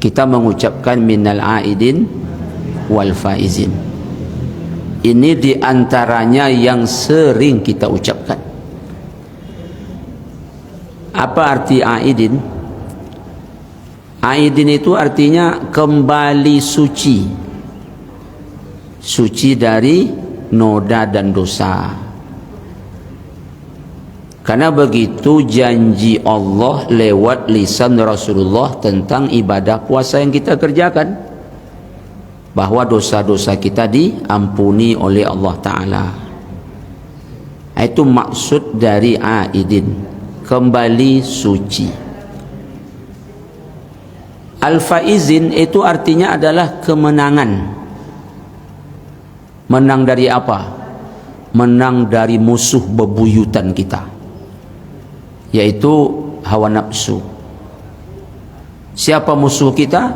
kita mengucapkan minal aidin wal faizin. Ini diantaranya yang sering kita ucapkan. Apa arti aidin? Aidin itu artinya kembali suci, suci dari noda dan dosa. Karena begitu janji Allah lewat lisan Rasulullah tentang ibadah puasa yang kita kerjakan, bahwa dosa-dosa kita diampuni oleh Allah Ta'ala. Itu maksud dari aidin, kembali suci. Al-faizin itu artinya adalah kemenangan. Menang dari apa? Menang dari musuh bebuyutan kita, yaitu hawa nafsu. Siapa musuh kita?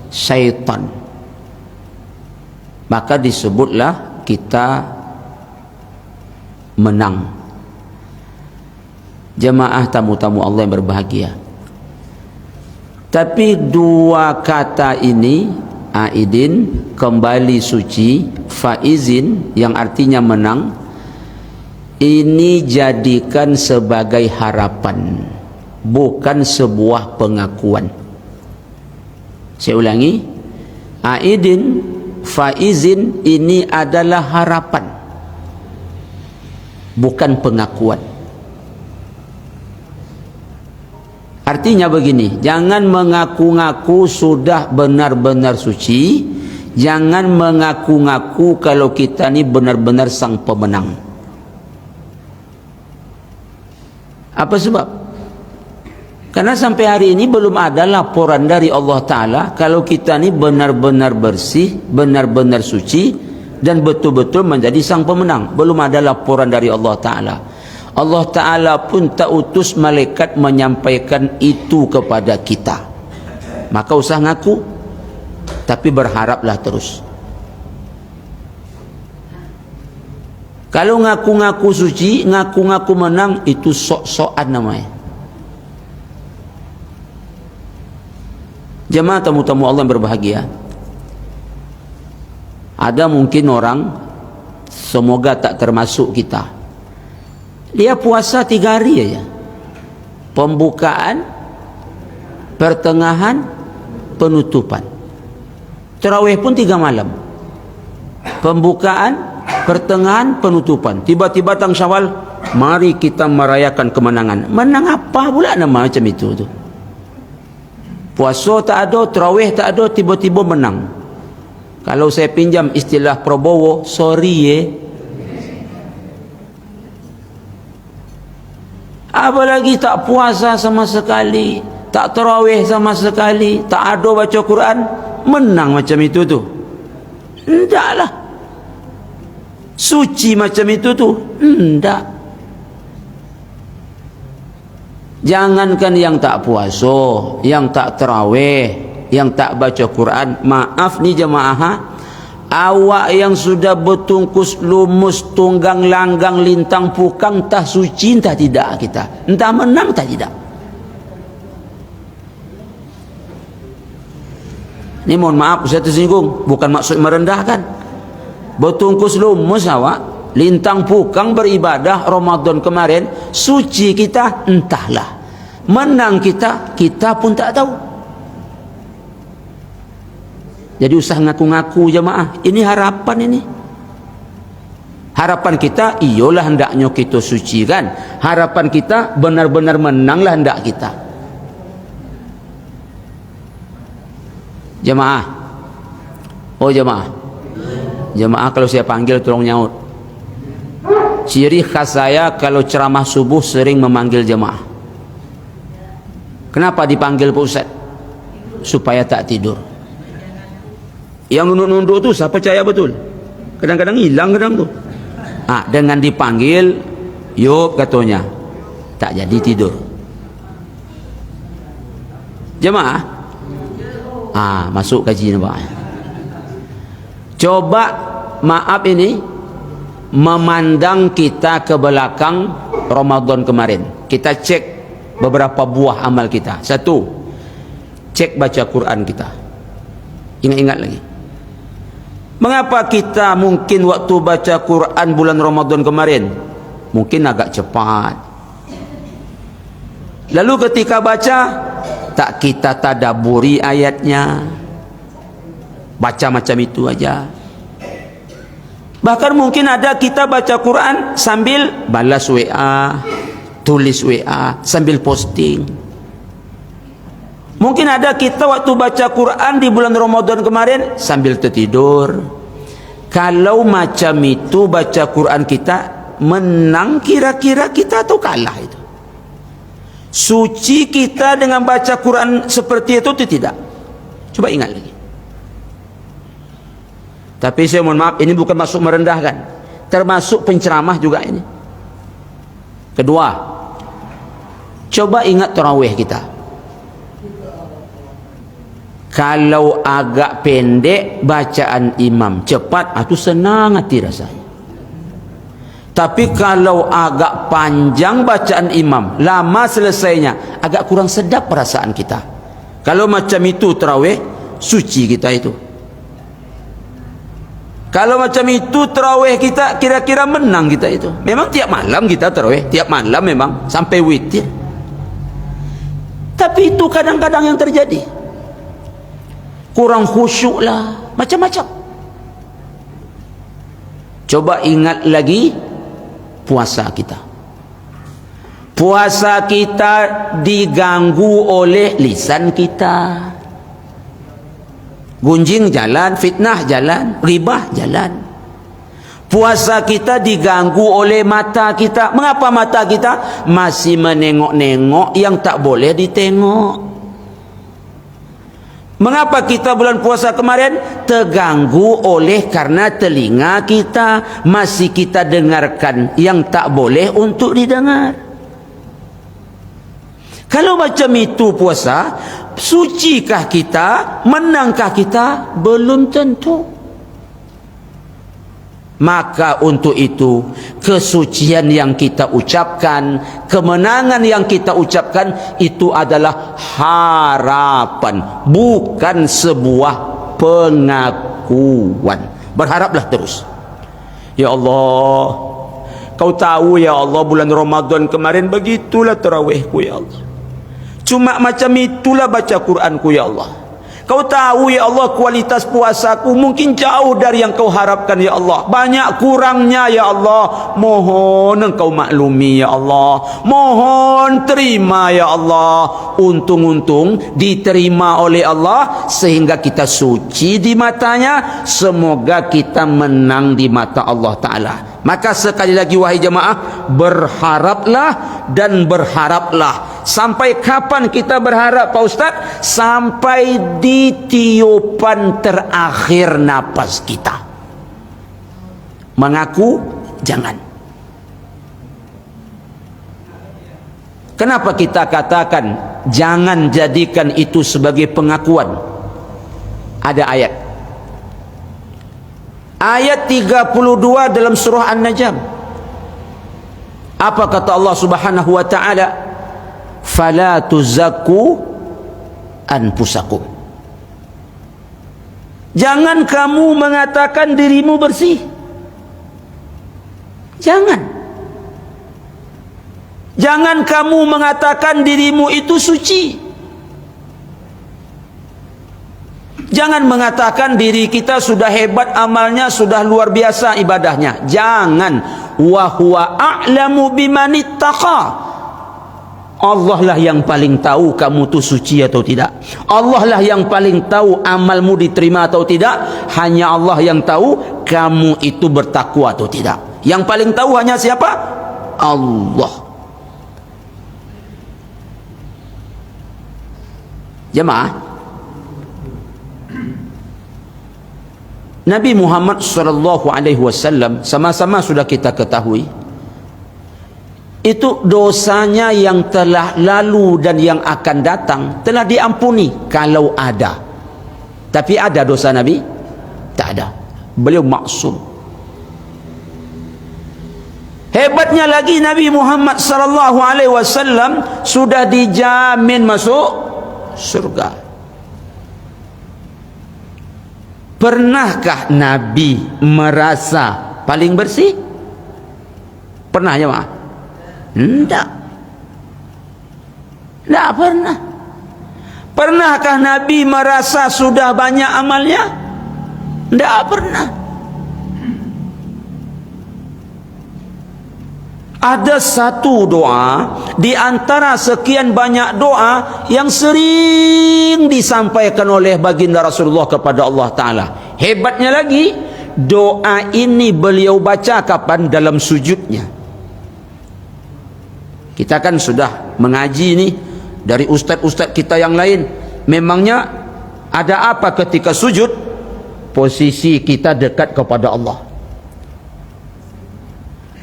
Syaitan. Maka disebutlah kita menang. Jemaah tamu-tamu Allah yang berbahagia. Tapi dua kata ini, aidin, kembali suci, faizin, yang artinya menang, ini jadikan sebagai harapan, bukan sebuah pengakuan. Saya ulangi, aidin, faizin, ini adalah harapan, bukan pengakuan. Artinya begini, jangan mengaku-ngaku sudah benar-benar suci, jangan mengaku-ngaku kalau kita ni benar-benar sang pemenang. Apa sebab? Karena sampai hari ini belum ada laporan dari Allah Ta'ala kalau kita ni benar-benar bersih, benar-benar suci, dan betul-betul menjadi sang pemenang. Belum ada laporan dari Allah Ta'ala. Allah Ta'ala pun tak utus malaikat menyampaikan itu kepada kita. Maka usah ngaku, tapi berharaplah terus. Kalau ngaku-ngaku suci, ngaku-ngaku menang, itu sok-sokan namanya. Jemaah tamu-tamu Allah yang berbahagia, ada mungkin orang, semoga tak termasuk kita, dia puasa 3 hari aja. Pembukaan, pertengahan, penutupan. Tarawih pun 3 malam. Pembukaan, pertengahan, penutupan. Tiba-tiba tang Syawal, mari kita merayakan kemenangan. Menang apa pula nama macam itu tu? Puasa tak ada, tarawih tak ada, tiba-tiba menang. Kalau saya pinjam istilah Prabowo, sorry apalagi tak puasa sama sekali, tak tarawih sama sekali, tak ada baca Quran, menang macam itu tu? Tidaklah. Suci macam itu tu? Tidak. Jangankan yang tak puasa, yang tak tarawih, yang tak baca Quran, maaf ni jemaah, awak yang sudah bertungkus lumus, tunggang langgang, lintang pukang, entah suci entah tidak kita, entah menang entah tidak. Ini mohon maaf saya tersinggung, bukan maksud merendahkan. Bertungkus lumus awak, lintang pukang beribadah Ramadan kemarin, suci kita entahlah, menang kita pun tak tahu. Jadi usah ngaku-ngaku jemaah. Ini harapan ini. Harapan kita iyalah hendaknya kita suci kan. Harapan kita benar-benar menanglah hendak kita. Jemaah. Oh jemaah. Jemaah kalau saya panggil tolong nyaut. Ciri khas saya kalau ceramah subuh sering memanggil jemaah. Kenapa dipanggil Pak Ustaz? Supaya tak tidur. Yang nunduk-nunduk tu saya percaya betul. Kadang-kadang hilang kadang tu. Dengan dipanggil, yuk katanya, tak jadi tidur. Jemaah, masuk kaji nampak. Coba maaf ini memandang kita ke belakang Ramadan kemarin. Kita cek beberapa buah amal kita. 1, cek baca Quran kita. Ingat-ingat lagi. Mengapa kita mungkin waktu baca Quran bulan Ramadan kemarin mungkin agak cepat. Lalu ketika baca tak kita tadaburi ayatnya. Baca macam itu aja. Bahkan mungkin ada kita baca Quran sambil balas WA, tulis WA, sambil posting. Mungkin ada kita waktu baca Quran di bulan Ramadan kemarin sambil tertidur. Kalau macam itu baca Quran kita menang kira-kira kita atau kalah itu? Suci kita dengan baca Quran seperti itu atau tidak? Coba ingat lagi. Tapi saya mohon maaf, ini bukan masuk merendahkan, termasuk penceramah juga ini. Kedua, coba ingat tarawih kita. Kalau agak pendek bacaan imam, cepat, itu senang hati rasanya. Tapi kalau agak panjang bacaan imam, lama selesainya, agak kurang sedap perasaan kita. Kalau macam itu tarawih, suci kita itu. Kalau macam itu tarawih kita, kira-kira menang kita itu. Memang tiap malam kita tarawih, tiap malam memang sampai witir. Tapi itu kadang-kadang yang terjadi. Kurang khusyuk lah, macam-macam. Coba ingat lagi puasa kita. Puasa kita diganggu oleh lisan kita. Gunjing jalan, fitnah jalan, ribah jalan. Puasa kita diganggu oleh mata kita. Mengapa mata kita masih menengok-nengok yang tak boleh ditengok? Mengapa kita bulan puasa kemarin terganggu oleh karena telinga kita masih kita dengarkan yang tak boleh untuk didengar? Kalau macam itu puasa, sucikah kita, menangkah kita? Belum tentu. Maka untuk itu, kesucian yang kita ucapkan, kemenangan yang kita ucapkan, itu adalah harapan, bukan sebuah pengakuan. Berharaplah terus. Ya Allah, Kau tahu ya Allah, bulan Ramadan kemarin begitulah tarawihku ya Allah. Cuma macam itulah baca Quranku ya Allah. Kau tahu ya Allah, kualitas puasaku mungkin jauh dari yang Kau harapkan ya Allah. Banyak kurangnya ya Allah. Mohon Engkau maklumi ya Allah. Mohon terima ya Allah. Untung-untung diterima oleh Allah sehingga kita suci di matanya. Semoga kita menang di mata Allah Ta'ala. Maka sekali lagi wahai jemaah, berharaplah dan berharaplah. Sampai kapan kita berharap Pak Ustaz? Sampai di tiupan terakhir napas kita. Mengaku jangan. Kenapa kita katakan jangan jadikan itu sebagai pengakuan? Ada ayat. Ayat 32 dalam surah An-Najm. Apa kata Allah Subhanahu wa taala? Fala tuzakku anfusakum. Jangan kamu mengatakan dirimu bersih. Jangan. Jangan kamu mengatakan dirimu itu suci. Jangan mengatakan diri kita sudah hebat amalnya, sudah luar biasa ibadahnya. Jangan. Wa huwa a'lamu bimanittaqa. Allah lah yang paling tahu kamu tu suci atau tidak. Allah lah yang paling tahu amalmu diterima atau tidak. Hanya Allah yang tahu kamu itu bertakwa atau tidak. Yang paling tahu hanya siapa? Allah. Jemaah, Nabi Muhammad SAW sama-sama sudah kita ketahui, itu dosanya yang telah lalu dan yang akan datang telah diampuni kalau ada. Tapi ada dosa Nabi? Tak ada. Beliau maksum. Hebatnya lagi Nabi Muhammad SAW sudah dijamin masuk surga. Pernahkah Nabi merasa paling bersih? Pernah jemaah? Tidak. Tidak pernah. Pernahkah Nabi merasa sudah banyak amalnya? Tidak pernah. Ada satu doa di antara sekian banyak doa yang sering disampaikan oleh baginda Rasulullah kepada Allah Ta'ala. Hebatnya lagi, doa ini beliau baca kapan? Dalam sujudnya. Kita kan sudah mengaji nih dari ustaz-ustaz kita yang lain. Memangnya ada apa ketika sujud? Posisi kita dekat kepada Allah.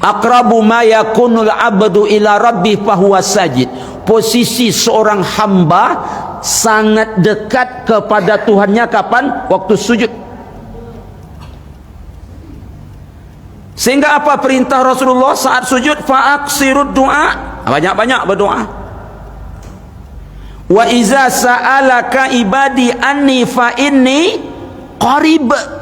Aqrabu ma yakunul abdu ila rabbih fahuwa sajid. Posisi seorang hamba sangat dekat kepada Tuhannya kapan? Waktu sujud. Sehingga apa perintah Rasulullah saat sujud? Fa'aksirud du'a, banyak-banyak berdoa. Wa iza sa'alaka ibadi anni fa inni qarib.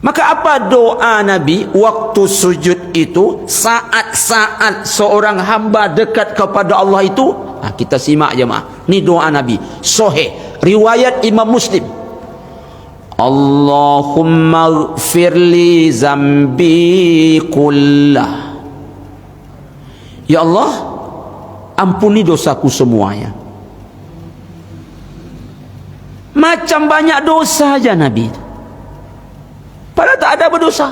Maka apa doa Nabi waktu sujud itu? Saat-saat seorang hamba dekat kepada Allah itu, kita simak jemaah. Ini doa Nabi sahih, riwayat Imam Muslim. Allahumma ighfirli zambi kullah. Ya Allah, ampuni dosaku semuanya. Macam banyak dosa aja Nabi, padahal tak ada berdosa.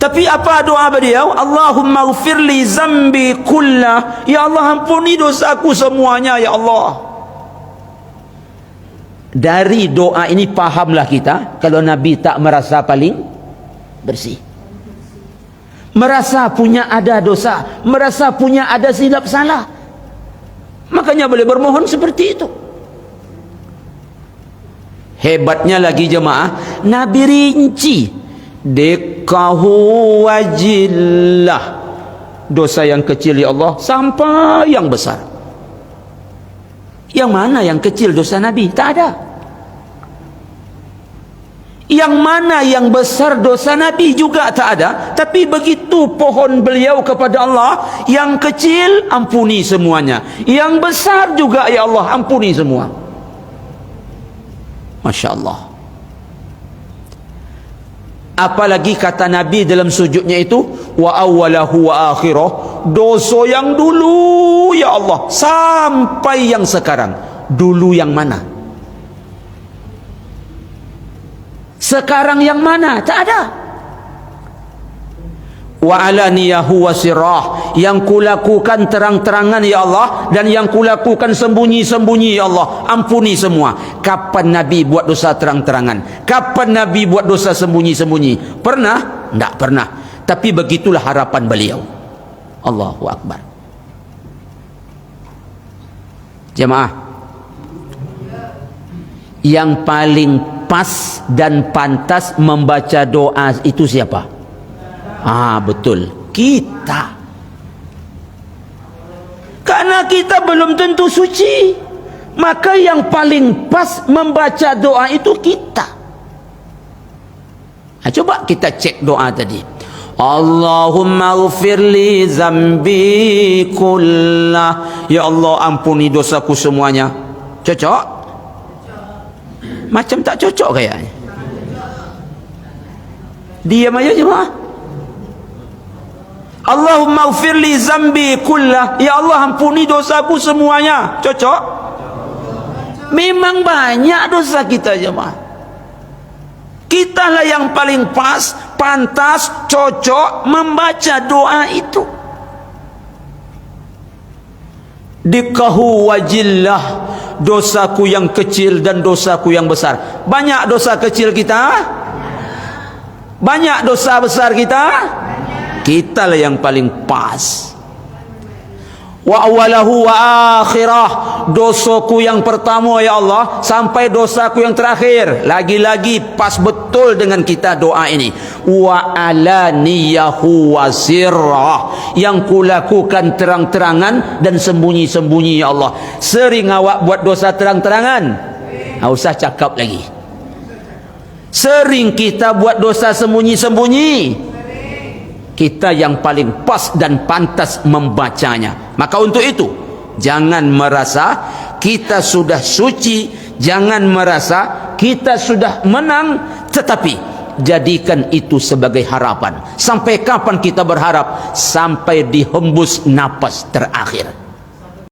Tapi apa doa beliau? Allahumma ighfirli zambi kullah. Ya Allah, ampuni dosaku semuanya ya Allah. Dari doa ini pahamlah kita kalau Nabi tak merasa paling bersih, merasa punya ada dosa, merasa punya ada silap salah, makanya boleh bermohon seperti itu. Hebatnya lagi jemaah, Nabi rinci dekahu wajillah, dosa yang kecil ya Allah sampai yang besar. Yang mana yang kecil dosa Nabi? Tak ada. Yang mana yang besar dosa Nabi juga tak ada. Tapi begitu pohon beliau kepada Allah, yang kecil ampuni semuanya, yang besar juga ya Allah ampuni semua. Masya Allah. Apalagi kata Nabi dalam sujudnya itu, wa awwalahu wa akhirah, dosa yang dulu ya Allah sampai yang sekarang. Dulu yang mana? Sekarang yang mana? Tak ada. Wa alaniyahu wa sirah, yang kulakukan terang-terangan ya Allah, dan yang kulakukan sembunyi-sembunyi ya Allah ampuni semua. Kapan Nabi buat dosa terang-terangan? Kapan Nabi buat dosa sembunyi-sembunyi? Pernah? Tak pernah. Tapi begitulah harapan beliau. Allahu Akbar. Jemaah, yang paling pas dan pantas membaca doa itu siapa? Betul, kita. Karena kita belum tentu suci, maka yang paling pas membaca doa itu kita. Coba kita cek doa tadi. Allahumma ighfirli zambi kullah. Ya Allah, ampuni dosaku semuanya. Cocok? Macam tak cocok kayaknya. Diam aja jemaah. Allahumma ighfirli zambi kullah. Ya Allah, ampuni dosaku semuanya. Cocok? Memang banyak dosa kita jemaah. Kitalah yang paling pas, pantas, cocok membaca doa itu. Dikahu wajillah, dosaku yang kecil dan dosaku yang besar. Banyak dosa kecil kita, banyak dosa besar kita. Kitalah yang paling pas. Wa awalahu wa akhirah, dosaku yang pertama ya Allah sampai dosaku yang terakhir. Lagi-lagi pas betul dengan kita doa ini. wa alaniyahu wa sirrah, yang kulakukan terang-terangan dan sembunyi-sembunyi ya Allah. Sering awak buat dosa terang-terangan? Tak usah cakap lagi. Sering kita buat dosa sembunyi-sembunyi? Kita yang paling pas dan pantas membacanya. Maka untuk itu, jangan merasa kita sudah suci, jangan merasa kita sudah menang, tetapi jadikan itu sebagai harapan. Sampai kapan kita berharap? Sampai dihembus napas terakhir.